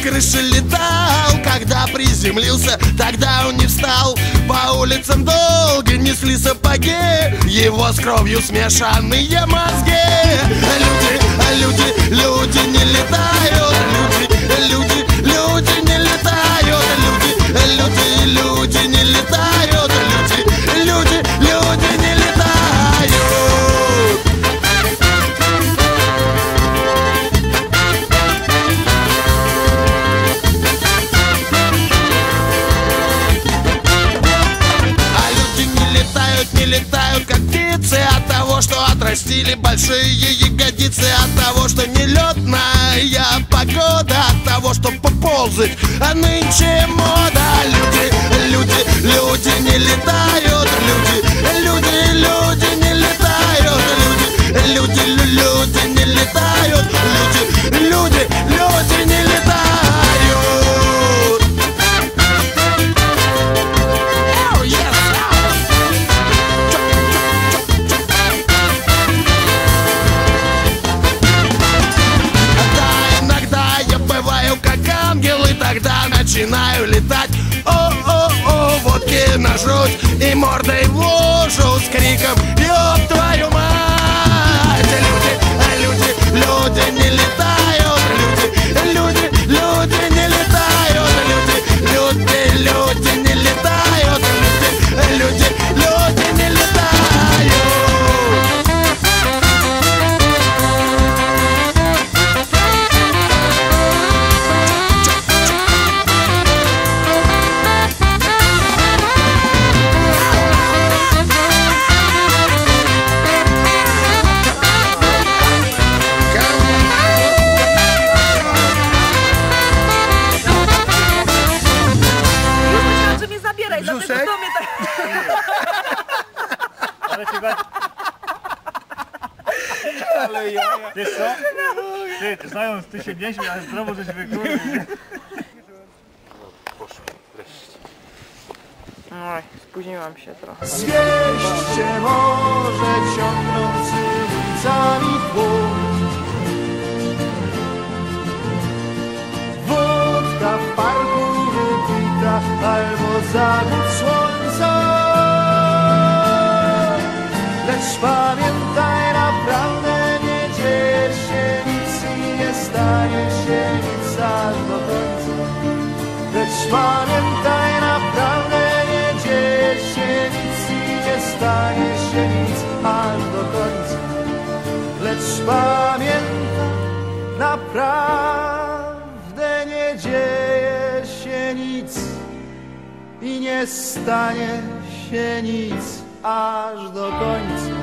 крыши летал. Когда приземлился, тогда он не встал. По улицам долго несли сапоги, его с кровью смешанные мозги. Люди не летают. Люди не летают. Люди не летают. Люди не летают. Не летают, как птицы, от того, что отрастили большие ягодицы, от того, что нелетная погода, от того, что поползать, а нынче мода. Люди не летают. Люди не летают. Люди не летают. Люди не летают. Тогда начинаю летать. О-о-о, водки на грудь и мордой в лужу с криком: ёб твою мать! Люди не летают. Люди не летают. Люди не летают. Люди не летают. Wiesz co? Ty znając, ty się nie śmiej, ale zdrowo żeś wykurzył. Oj, spóźniłam się trochę. Zwieście morze ciągnący ulicami tłum. Wódka w parku wypita albo zachód słońca. Lecz pamiętaj, naprawdę nie dzieje się nic i nie stanie się nic aż do końca. Lecz pamiętaj, naprawdę nie dzieje się nic i nie stanie się nic aż do końca. Lecz pamiętaj, naprawdę nie dzieje się nic i nie stanie się nic aż do końca.